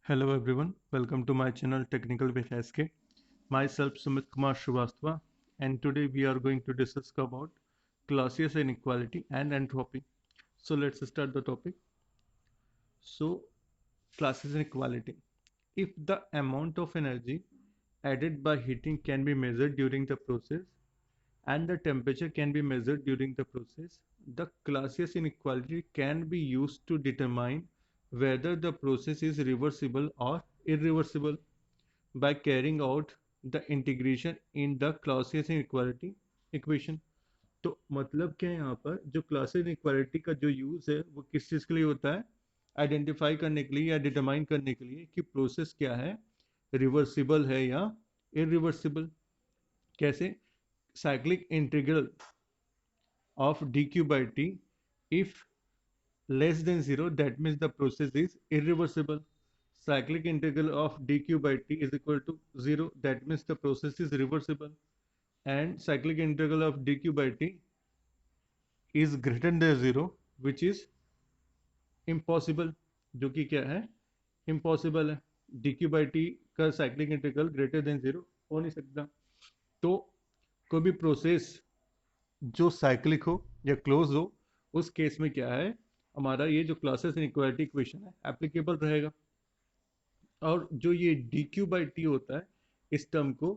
Hello everyone, welcome to my channel Technical with SK. Myself Sumit Kumar Srivastava, and today we are going to discuss about Clausius inequality and entropy. So let's start the topic. So Clausius inequality. If the amount of energy added by heating can be measured during the process and the temperature can be measured during the process, the Clausius inequality can be used to determine whether the process is reversible or irreversible by carrying out the integration in the Clausius inequality equation. तो मतलब क्या है यहाँ पर जो Clausius inequality का जो use है वो किस चीज़ के लिए होता है, आइडेंटिफाई करने के लिए या डिटरमाइन करने के लिए कि प्रोसेस क्या है, रिवर्सिबल है या इरिवर्सिबल। कैसे? Cyclic integral of D Q by T if less than 0, that means the process is irreversible. Cyclic integral of dq by t is equal to 0, that means the process is reversible. And cyclic integral of dq by t is greater than 0, which is impossible, जो कि क्या है, impossible है। dq by t का cyclic integral greater than 0 हो नहीं सकता। तो कोई भी प्रोसेस जो साइक्लिक हो या क्लोज हो, उस केस में क्या है, हमारा ये जो क्लासेस इनइक्वालिटी इक्वेशन है एप्लीकेबल रहेगा। और जो ये डी क्यू बाई टी होता है, इस टर्म को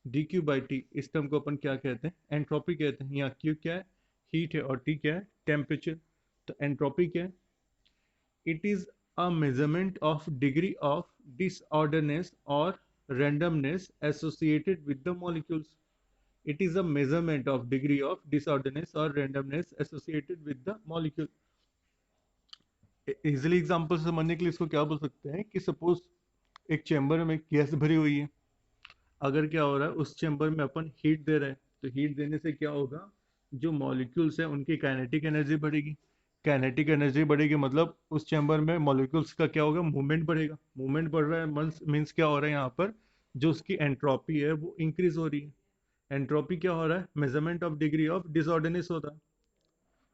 डी क्यू बाई टी, इस टर्म को अपन क्या कहते हैं, एंट्रोपी कहते हैं। यहाँ क्यू क्या है, हीट है, और टी क्या है, टेम्परेचर। तो एंट्रोपी क्या है, it is a measurement of degree of disorderness और randomness associated with the molecules. It is a measurement of degree of disorderness or randomness associated with the molecule. Easily example से समझने के लिए इसको क्या बोल सकते हैं कि सपोज एक चैम्बर में गैस भरी हुई है। अगर क्या हो रहा है, उस चैम्बर में अपन हीट दे रहे हैं, तो हीट देने से क्या होगा, जो मॉलिक्यूल्स है उनकी काइनेटिक एनर्जी बढ़ेगी। काइनेटिक एनर्जी बढ़ेगी मतलब उस चैम्बर में मॉलिक्यूल्स का क्या होगा, मूवमेंट बढ़ेगा। मूवमेंट बढ़ रहा है मीन्स क्या हो रहा है, यहाँ पर जो उसकी एंट्रोपी है वो इंक्रीज हो रही है। एंट्रोपी क्या हो रहा है, measurement of degree of disorderness होता है।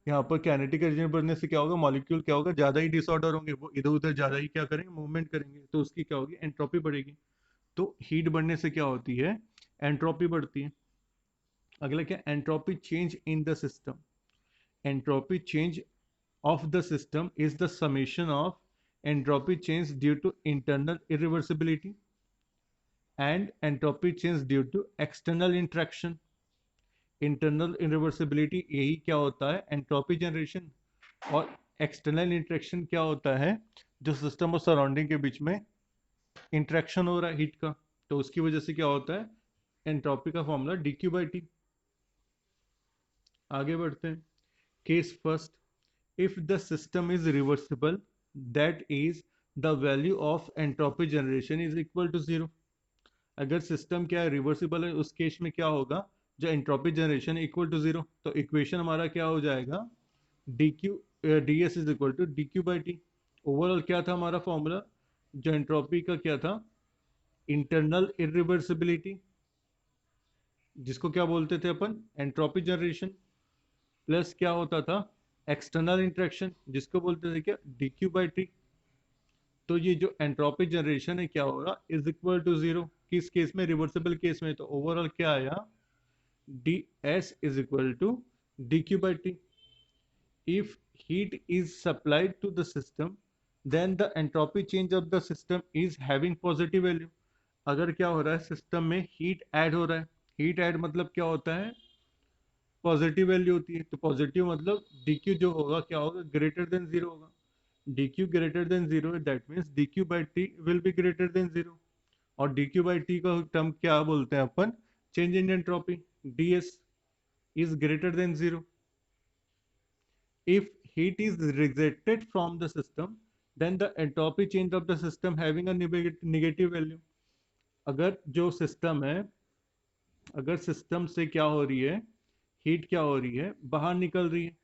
यहाँ पर काइनेटिक एनर्जी बढ़ने से क्या होगा, मॉलिक्यूल क्या होगा, ज्यादा ही डिसऑर्डर होंगे, वो इधर उधर ज्यादा ही क्या करेंगे, मूवमेंट करेंगे, तो उसकी क्या होगी, एंट्रोपी बढ़ेगी। तो हीट बढ़ने से क्या होती है, एंट्रोपी बढ़ती है। अगला क्या, entropy change in the system. Entropy change of the system is the summation of entropy change due to internal irreversibility and entropy change due to external interaction. Internal irreversibility यही क्या होता है, एंट्रोपी जनरेशन। और external interaction क्या होता है, जो system और सराउंडिंग के बीच में इंटरेक्शन हो रहा है हीट का, तो उसकी वजह से क्या होता है, एंट्रोपी का formula D Q by T. आगे बढ़ते हैं। Case first, if the system is reversible, that is the value of entropy generation is equal to 0. अगर सिस्टम क्या है, रिवर्सिबल है, उस केस में क्या होगा, जो एंट्रोपी जनरेशन इक्वल टू 0। तो इक्वेशन हमारा क्या हो जाएगा, D Q D S is equal to D Q by T. Overall क्या था हमारा फॉर्मूला, जो एंट्रोपी का क्या था, इंटरनल इरिवर्सिबिलिटी, जिसको क्या बोलते थे अपन, एंट्रोपी जनरेशन, प्लस क्या होता था, एक्सटर्नल इंटरेक्शन, जिसको बोलते थे क्या, डी क्यू बाई टी। तो ये जो एंट्रोपिक जनरेशन है क्या होगा, इज इक्वल टू 0, किस केस में, रिवर्सिबल केस में। तो ओवरऑल क्या आया, D S is equal to D Q by T. If heat is supplied to the system, then the entropy change of the system is having positive value. अगर क्या हो रहा है, सिस्टम में हीट ऐड हो रहा है, हीट ऐड मतलब क्या होता है, पॉजिटिव वैल्यू होती है। तो पॉजिटिव मतलब डी क्यू जो होगा क्या होगा, ग्रेटर देन 0 होगा। dq greater than 0, that means dq by t will be greater than 0। और dq by t का टर्म क्या बोलते हैं अपन, change in entropy, ds is greater than 0। if heat is rejected from the system, then the entropy change of the system having a negative value। अगर जो system है, अगर सिस्टम से क्या हो रही है, हीट क्या हो रही है, बाहर निकल रही है,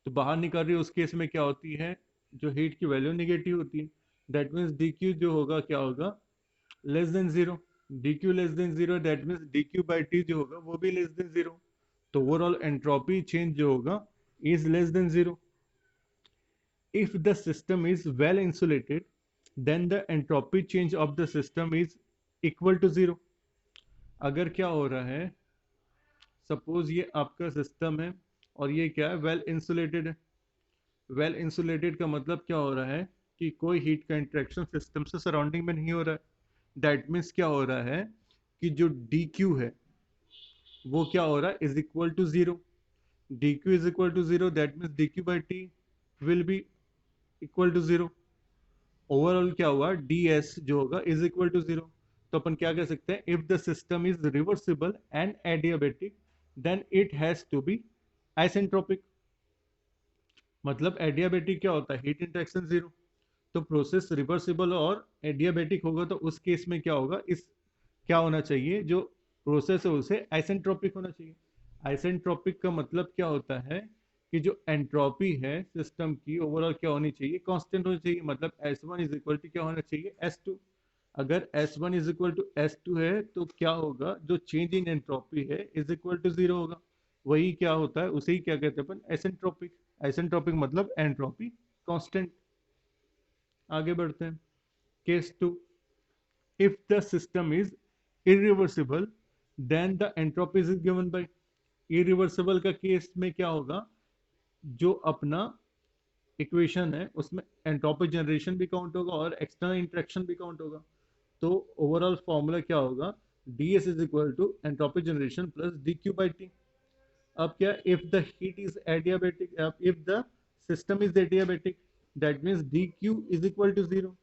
तो बाहर निकल रही है, उस केस में क्या होती है, जो हीट की वैल्यू निगेटिव होती है। दैट मीन्स डी क्यू जो होगा क्या होगा, less than 0। D Q less than 0, that means D Q by T जो होगा वो भी लेस देन 0। तो ओवरऑल एंट्रोपी चेंज जो होगा is less than 0। If the system is well insulated, then the entropy change of the system is equal to zero. अगर क्या हो रहा है, सपोज ये आपका सिस्टम है और ये क्या है, वेल इंसुलेटेड है। वेल इंसुलेटेड का मतलब क्या हो रहा है कि कोई हीट का इंट्रैक्शन सिस्टम से सराउंडिंग में नहीं हो रहा है। दैट मीन्स क्या हो रहा है कि जो डी क्यू है वो क्या हो रहा है, is equal to zero. D Q is equal to zero, that means D Q by T will be equal to zero. Overall क्या हुआ, डी एस जो होगा इज इक्वल टू जीरो। तो अपन क्या कह सकते हैं, if the system is reversible and adiabatic then it has to be isentropic. मतलब एडियाबेटिक क्या होता है, हीट इंटरेक्शन जीरो। तो प्रोसेस रिवर्सिबल और एडियाबेटिक होगा तो उस केस में क्या होगा, इस क्या होना चाहिए, जो प्रोसेस है उसे आइसेंट्रोपिक होना चाहिए। आइसेंट्रोपिक का मतलब क्या होता है कि जो एंट्रोपी है सिस्टम की ओवरऑल क्या होनी चाहिए, कांस्टेंट होनी चाहिए। मतलब S1 इज इक्वल टू क्या होना चाहिए, S2। अगर S1 is equal to S2 है तो क्या होगा, जो चेंज इन एंट्रोपी है इज इक्वल टू जीरो होगा। वही क्या होता है, उसे ही क्या कहते हैं अपन, आइसेंट्रोपिक। आइसेंट्रोपिक मतलब एंट्रोपी कांस्टेंट। आगे बढ़ते हैं। Case two, if the system is irreversible then the entropy is given by। irreversible का केस में क्या होगा, जो अपना इक्वेशन है उसमें एंट्रोपी जनरेशन भी काउंट होगा और एक्सटर्नल इंटरेक्शन भी काउंट होगा। तो ओवरऑल फॉर्मूला क्या होगा, D S is equal to entropy generation plus D Q by T. अब क्या, if the heat is adiabatic, if the system is adiabatic that means D Q is equal to zero.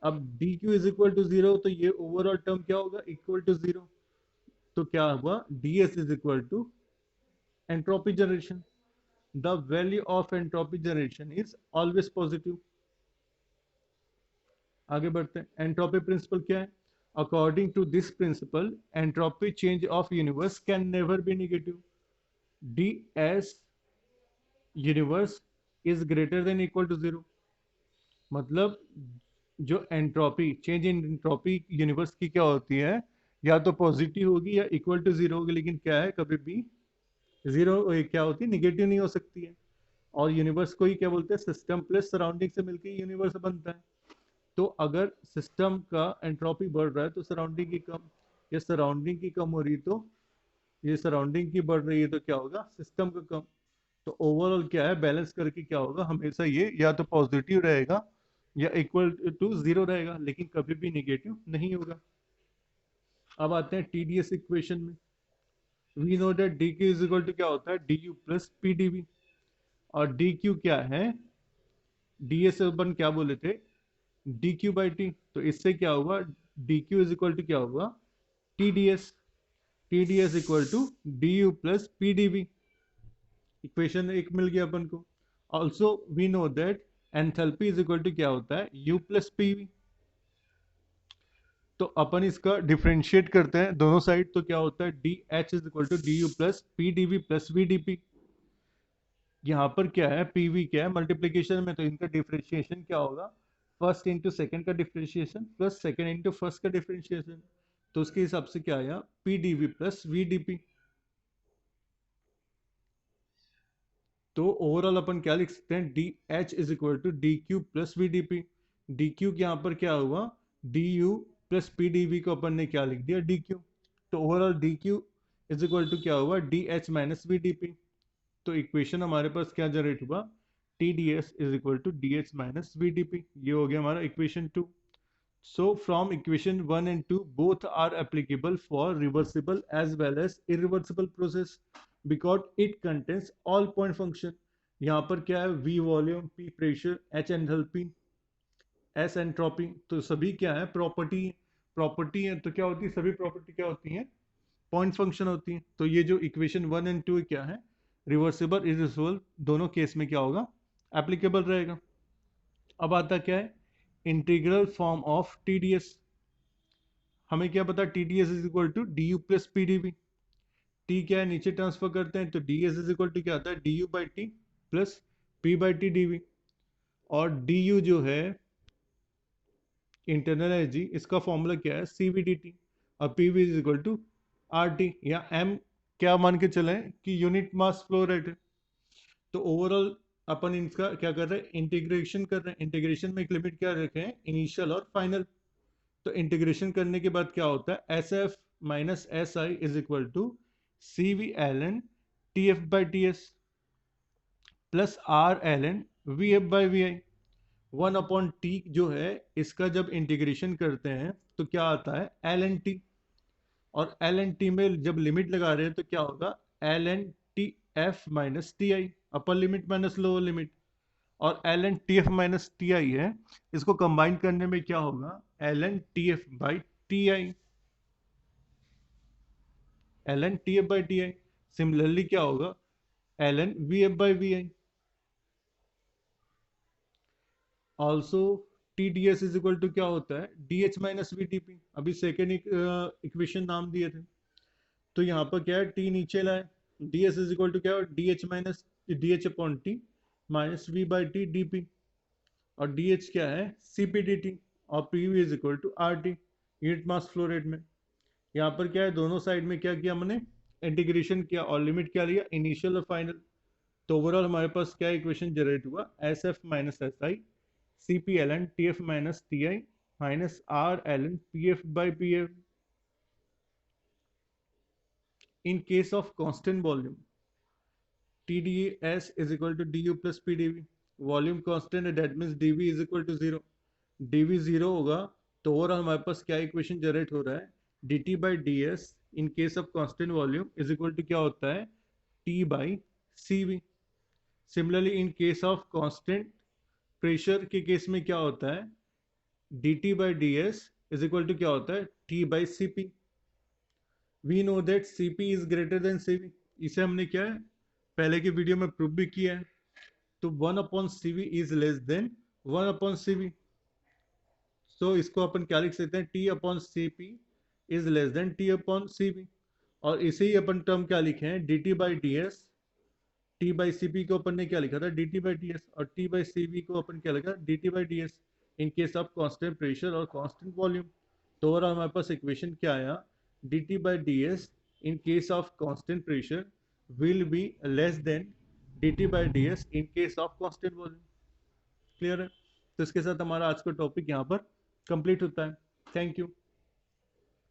अब D Q is equal to zero तो ये overall term क्या होगा, equal to zero. तो क्या हुआ, D S is equal to entropy generation. The value of entropy generation is always positive. आगे बढ़ते हैं। एंट्रोपी प्रिंसिपल क्या है, according to this principle entropy change of universe can never be negative. D S universe is greater than equal to zero. मतलब जो entropy change in entropy universe की क्या होती है, या तो पॉजिटिव होगी या इक्वल टू जीरो होगी, लेकिन क्या है कभी भी जीरो क्या होती है, निगेटिव नहीं हो सकती है। और यूनिवर्स को ही क्या बोलते हैं, सिस्टम प्लस सराउंडिंग से मिलकर यूनिवर्स बनता है। तो अगर सिस्टम का एंट्रोपी बढ़ रहा है तो सराउंडिंग की कम, या सराउंडिंग की कम हो रही तो ये सराउंडिंग की बढ़ रही है तो क्या होगा, सिस्टम का कम। तो ओवरऑल क्या है, बैलेंस करके क्या होगा, हमेशा ये या तो पॉजिटिव रहेगा या इक्वल टू जीरो रहेगा, लेकिन कभी भी निगेटिव नहीं होगा। अब आते हैं टीडीएस इक्वेशन में। We know that D Q is equal to क्या होता है, D U plus P D V. और डी क्यू क्या है, डी एस अपन क्या बोले थे, डी क्यू बाई टी। तो इससे क्या हुआ, D Q is equal to क्या हुआ, T D S. T D S equal to D U plus P D V. Equation एक मिल गया अपन को। Also we know that enthalpy is equal to क्या होता है, यू प्लस पी वी। तो अपन इसका डिफ्रेंशिएट करते हैं दोनों साइड, तो क्या होता है, D H is equal to D U plus P D V plus V D P. यहाँ पर क्या है, पी वी क्या है मल्टीप्लीकेशन में, तो इनका डिफ्रेंशिएशन क्या होगा, फर्स्ट इंटू सेकेंड का differentiation plus second into first का डिफ्रेंशिएशन। तो उसके हिसाब से क्या आया, P D V plus V D P. तो ओवरऑल अपन क्या लिख सकते हैं, D H is equal to D Q plus V D P. D Q यहाँ पर क्या हुआ, D U plus P D V को अपन ने क्या लिख दिया, डी क्यू। तो overall D Q is equal to क्या हुआ, D H minus V D P. तो इक्वेशन हमारे पास क्या जनरेट हुआ, T D S is equal to D H minus V D P. ये हो गया हमारा equation 2। So from equation 1 and 2 both are applicable for reversible as well as irreversible process because it contains all point function। यहाँ पर क्या है, V volume, P pressure, H enthalpy, S entropy, तो सभी क्या है, प्रॉपर्टी। प्रॉपर्टी है तो क्या होती है, सभी प्रॉपर्टी क्या होती हैं, पॉइंट फंक्शन होती हैं। तो ये जो इक्वेशन 1 एंड 2 क्या है, रिवर्सिबल इरिवर्सिबल दोनों केस में क्या होगा, एप्लीकेबल रहेगा। अब आता क्या है, इंटीग्रल फॉर्म ऑफ टीडीएस। हमें क्या पता, T D S is equal to D U plus P D V. T क्या है, नीचे ट्रांसफर करते हैं तो D S is equal to क्या आता है, D U by T plus P by T D V. और डी यू जो है इंटरनल एनर्जी, इसका फॉर्मूला क्या है, सी वी डी टी। और P V is equal to R T, या एम क्या मान के चलें कि यूनिट मास फ्लो रेट है। तो ओवरऑल अपन इनका क्या कर रहे हैं, इंटीग्रेशन कर रहे हैं। इंटीग्रेशन में एक लिमिट क्या रखे हैं, इनिशियल और फाइनल। तो इंटीग्रेशन करने के बाद क्या होता है, S F minus S I is equal to C V L N T F by T S plus R L N V F by V I. One upon T जो है, इसका जब इंटीग्रेशन करते हैं तो क्या आता है, एल एन टी। और एल एन टी में जब लिमिट लगा रहे हैं तो क्या होगा, L N T F minus T I, upper limit minus lower limit. और L N T F minus T I है, इसको कंबाइन करने में क्या होगा, L N T F by T I, L N T F by T I. Similarly क्या होगा, L N V F by V I. Also T D S is equal to क्या होता है, D H minus V T P. अभी second equation नाम दिए थे, तो यहाँ पर क्या है, टी नीचे लाए, D S is equal to क्या, D H minus D H upon T minus V by T D P. और डी एच क्या है, सी पी डी टी। और P V is equal to R T, unit mass flow rate में। यहाँ पर क्या है, दोनों साइड में क्या किया हमने, इंटीग्रेशन किया और लिमिट क्या लिया, इनिशियल और फाइनल। तो ओवरऑल हमारे पास क्या इक्वेशन जनरेट हुआ, S F minus S I C P L N T F minus T I minus R L N P F by P F. In case of constant volume, TdS is equal to du plus PdV। Volume constant है, that means dV is equal to zero. dV zero होगा तो overall हमारे पास क्या equation generate हो रहा है, dt by ds in case of constant volume is equal to क्या होता है, T by CV। Similarly in case of constant pressure के केस में क्या होता है, dt by ds is equal to क्या होता है, T by Cp। We know that Cp is greater than Cv। इसे हमने क्या है, पहले की वीडियो में प्रूव भी किया है। तो 1/CV is less then 1/CV। सो इसको अपन क्या लिख सकते हैं, T/Cp is less then T/Cv। और इसे ही अपन टर्म क्या लिखे हैं, dt by D S. T by C P को अपन ने क्या लिखा था, dt बाई डी एस। और टी बाई सी वी को अपन क्या लिखा, dt by D S in case of constant pressure और कांस्टेंट वॉल्यूम। तो ओवरऑल हमारे पास इक्वेशन क्या आया, dt by D S in case of constant pressure will be less than dt by D S in case of constant volume. Clear है। तो इसके साथ हमारा आज का टॉपिक यहाँ पर कंप्लीट होता है। Thank you.